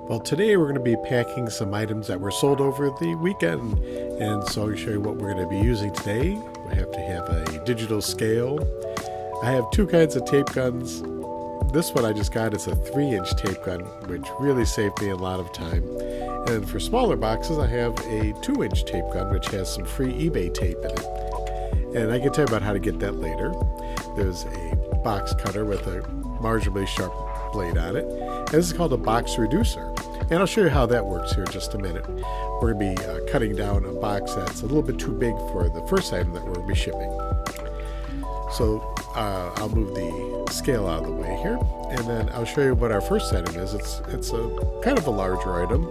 Well, today we're going to be packing some items that were sold over the weekend, and so I'll show you what we're going to be using today. We have to have a digital scale. I have two kinds of tape guns. This one I just got is a 3-inch tape gun, which really saved me a lot of time. And for smaller boxes, I have a 2-inch tape gun, which has some free eBay tape in it. And I can tell you about how to get that later. There's a box cutter with a marginally sharp blade on it. And this is called a box reducer. And I'll show you how that works here in just a minute. We're going to be cutting down a box that's a little bit too big for the first item that we're going to be shipping. So I'll move the scale out of the way here, and then I'll show you what our first item is. It's a kind of a larger item,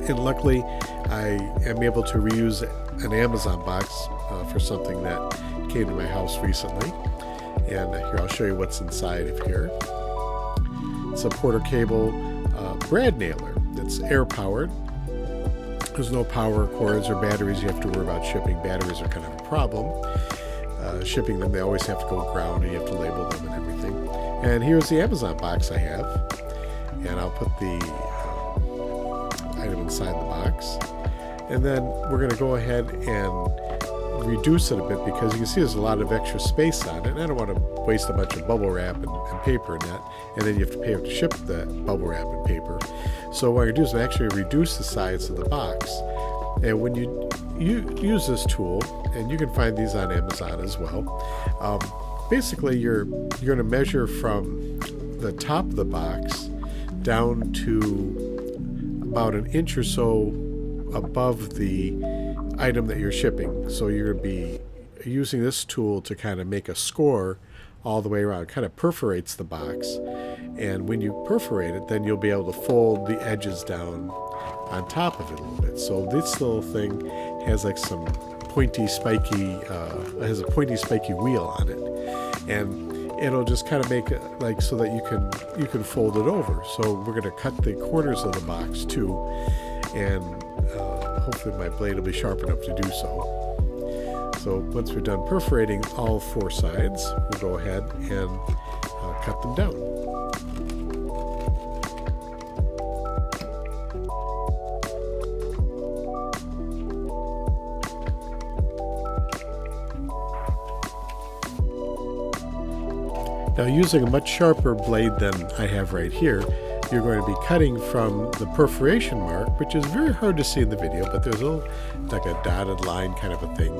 and luckily I am able to reuse an Amazon box for something that came to my house recently. And here I'll show you what's inside of here. It's a Porter cable brad nailer. It's air powered. There's no power cords or batteries you have to worry about shipping. Batteries are kind of a problem. Shipping them, they always have to go ground, and you have to label them and everything. And here's the Amazon box I have, and I'll put the item inside the box, and then we're going to go ahead and reduce it a bit, because you can see there's a lot of extra space on it, and I don't want to waste a bunch of bubble wrap and paper in that, and then you have to pay to ship the bubble wrap and paper. So what I do is I actually reduce the size of the box. And when you use this tool, and you can find these on Amazon as well, basically you're going to measure from the top of the box down to about an inch or so above the item that you're shipping. So you're going to be using this tool to kind of make a score all the way around. It kind of perforates the box, and when you perforate it, then you'll be able to fold the edges down on top of it a little bit. So this little thing has like some pointy spiky has a pointy spiky wheel on it, and it'll just kind of make it like so that you can fold it over. So we're going to cut the corners of the box too, and hopefully my blade will be sharp enough to do so. So once we're done perforating all 4 sides, we'll go ahead and cut them down. Now, using a much sharper blade than I have right here, you're going to be cutting from the perforation mark, which is very hard to see in the video, but there's a little, like a dotted line kind of a thing.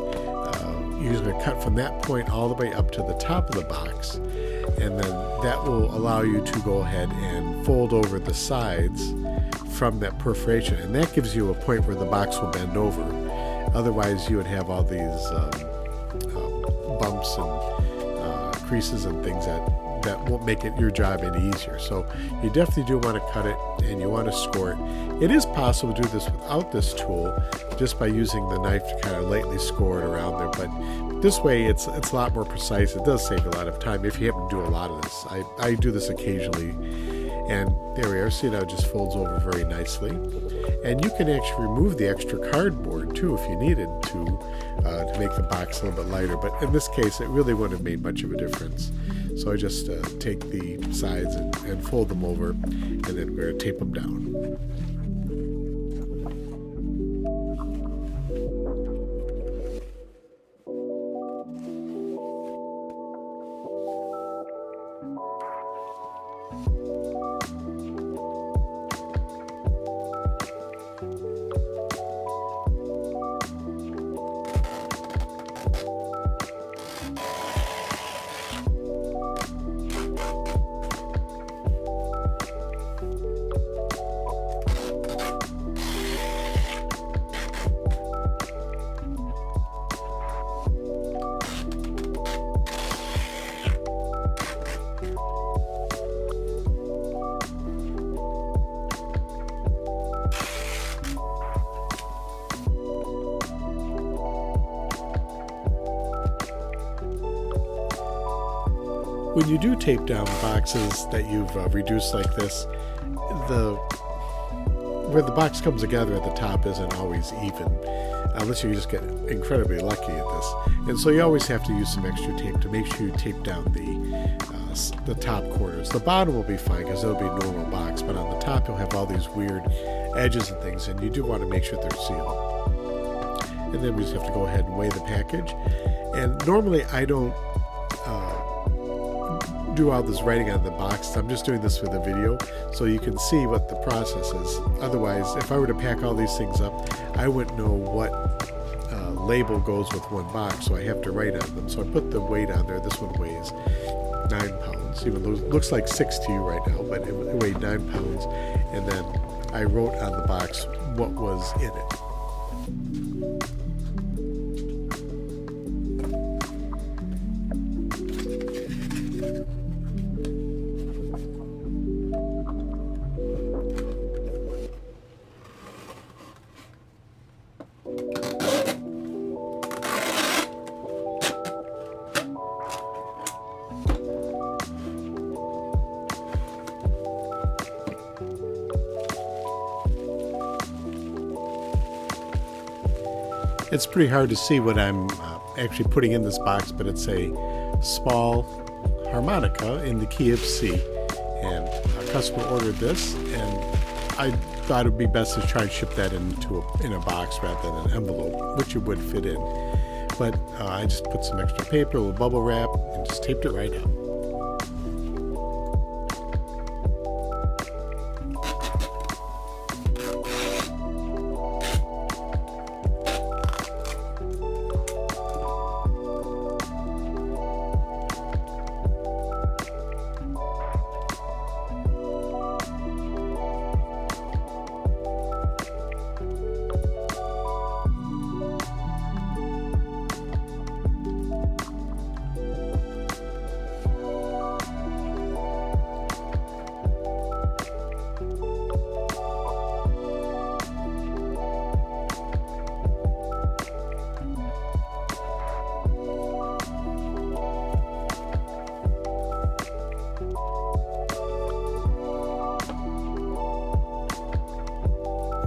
You're just going to cut from that point all the way up to the top of the box, and then that will allow you to go ahead and fold over the sides from that perforation, and that gives you a point where the box will bend over. Otherwise, you would have all these bumps and creases and things that won't make your job any easier. So you definitely do want to cut it, and you want to score it. It is possible to do this without this tool, just by using the knife to kind of lightly score it around there, but this way it's a lot more precise. It does save a lot of time if you happen to do a lot of this. I do this occasionally, and there we are. See, now it just folds over very nicely, and you can actually remove the extra cardboard too if you needed to make the box a little bit lighter, but in this case it really wouldn't have made much of a difference. So I just take the sides and fold them over, and then we're going to tape them down. When you do tape down boxes that you've reduced like this, where the box comes together at the top isn't always even, unless you just get incredibly lucky at this. And so you always have to use some extra tape to make sure you tape down the top corners. The bottom will be fine because it'll be a normal box, but on the top you'll have all these weird edges and things, and you do want to make sure they're sealed. And then we just have to go ahead and weigh the package. And normally I don't do all this writing on the box. I'm just doing this for the video so you can see what the process is. Otherwise, if I were to pack all these things up, I wouldn't know what label goes with one box, so I have to write on them. So I put the weight on there. This one weighs 9 pounds, even though it looks like 6 to you right now, but it weighed 9 pounds. And then I wrote on the box what was in it. It's pretty hard to see what I'm actually putting in this box, but it's a small harmonica in the key of C. And a customer ordered this, and I thought it would be best to try and ship that in a box rather than an envelope, which it would fit in. But I just put some extra paper, a little bubble wrap, and just taped it right up.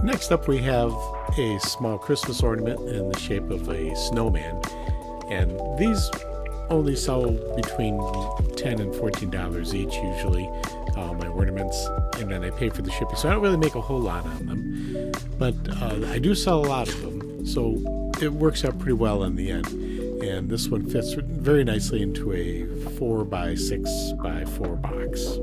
Next up we have a small Christmas ornament in the shape of a snowman, and these only sell between $10 and $14 each usually, my ornaments, and then I pay for the shipping, so I don't really make a whole lot on them, but I do sell a lot of them, so it works out pretty well in the end. And this one fits very nicely into a 4x6x4 box.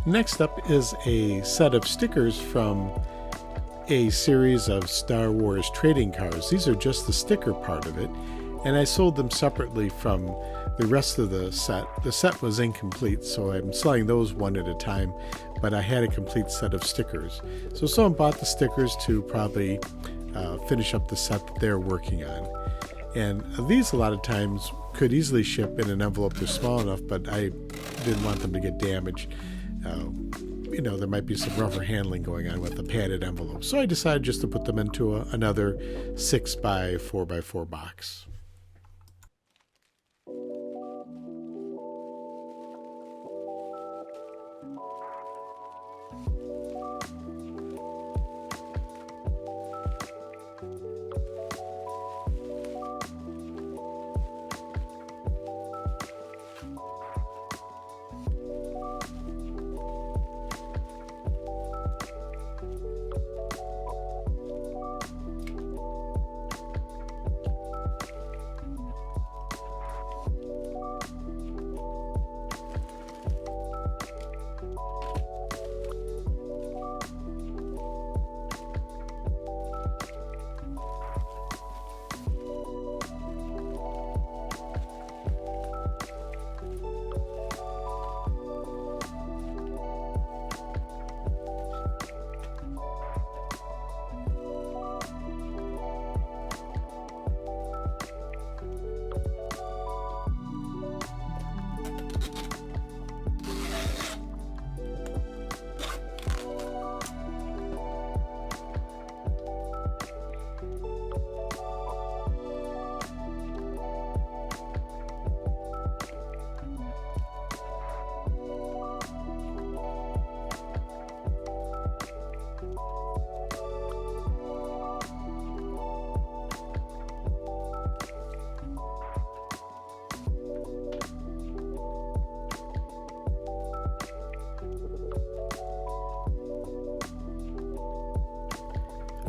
Next up is a set of stickers from a series of Star Wars trading cards. These are just the sticker part of it, and I sold them separately from the rest of the set. The set was incomplete, so I'm selling those one at a time, but I had a complete set of stickers. So someone bought the stickers to probably finish up the set that they're working on. And these a lot of times could easily ship in an envelope that's small enough, but I didn't want them to get damaged. You know, there might be some rougher handling going on with the padded envelope. So I decided just to put them into another 6x4x4 box.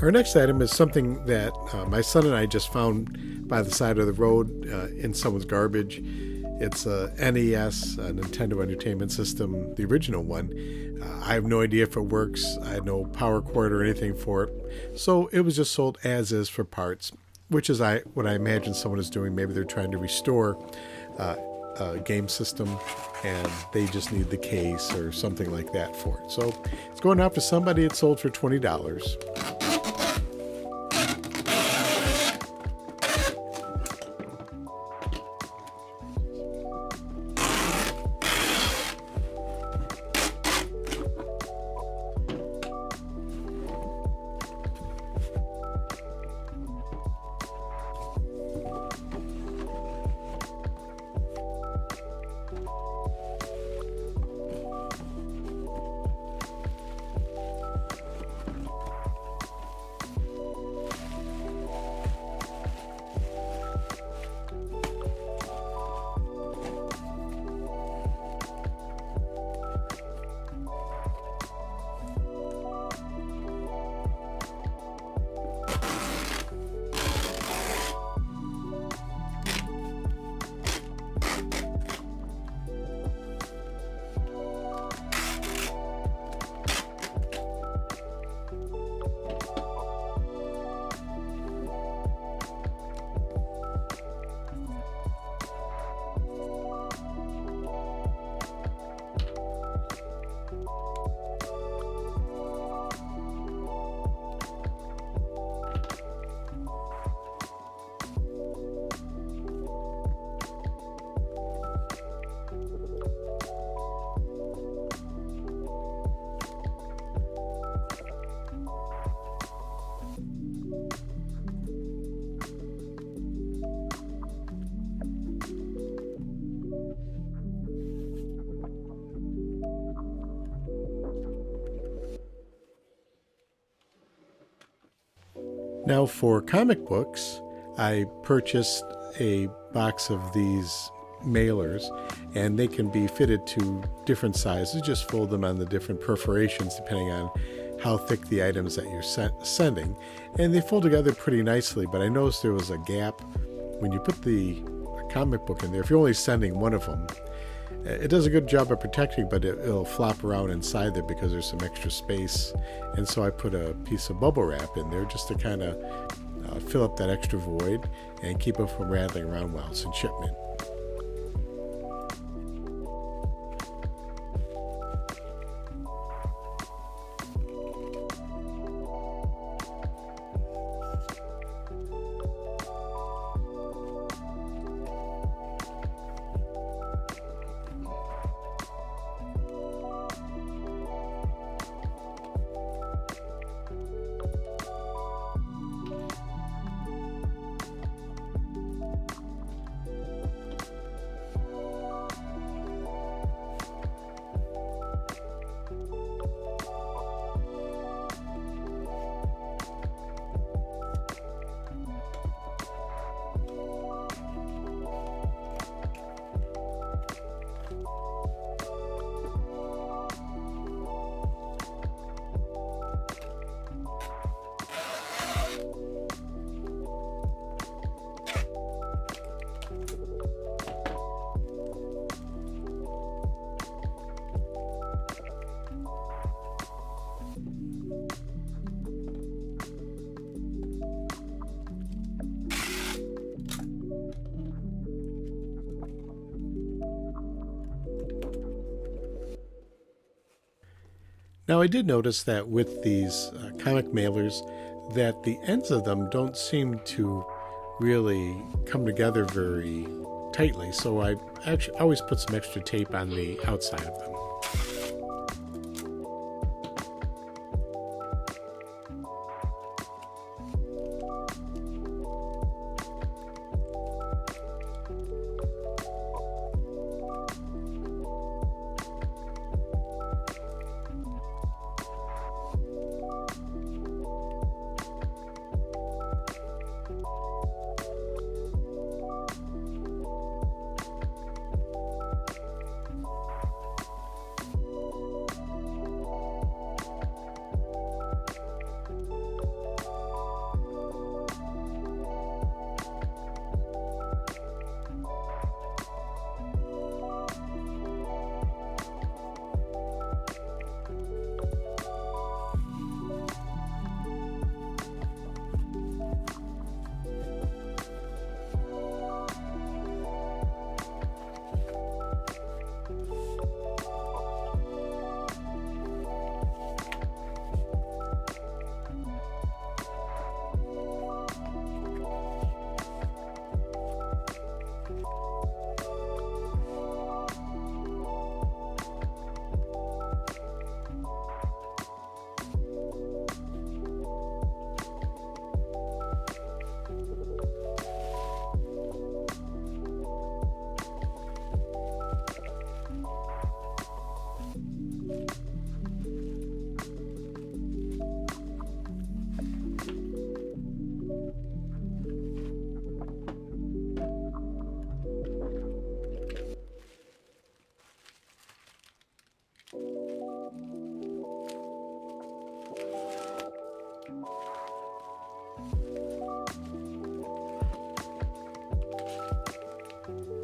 Our next item is something that my son and I just found by the side of the road in someone's garbage. It's a NES, a Nintendo Entertainment System, the original one. I have no idea if it works. I had no power cord or anything for it. So it was just sold as is for parts, which is what I imagine someone is doing. Maybe they're trying to restore a game system and they just need the case or something like that for it. So it's going out to somebody. It's sold for $20. Now for comic books, I purchased a box of these mailers, and they can be fitted to different sizes. Just fold them on the different perforations depending on how thick the items that you're sending. And they fold together pretty nicely, but I noticed there was a gap when you put the comic book in there. If you're only sending one of them, it does a good job of protecting, but it'll flop around inside there because there's some extra space. And so I put a piece of bubble wrap in there just to kind of fill up that extra void and keep it from rattling around while it's in shipment. Now I did notice that with these comic mailers that the ends of them don't seem to really come together very tightly, so I actually always put some extra tape on the outside of them.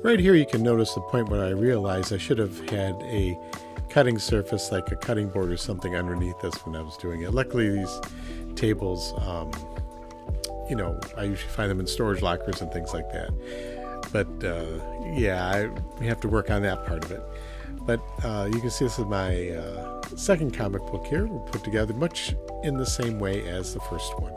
Right here you can notice the point where I realized I should have had a cutting surface like a cutting board or something underneath this when I was doing it. Luckily these tables, I usually find them in storage lockers and things like that. But we have to work on that part of it. But you can see this is my second comic book here. We're put together much in the same way as the first one.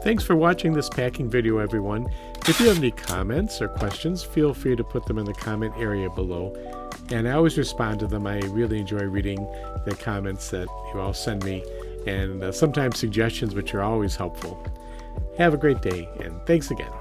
Thanks for watching this packing video, everyone. If you have any comments or questions, feel free to put them in the comment area below. And I always respond to them. I really enjoy reading the comments that you all send me, and sometimes suggestions, which are always helpful. Have a great day, and thanks again.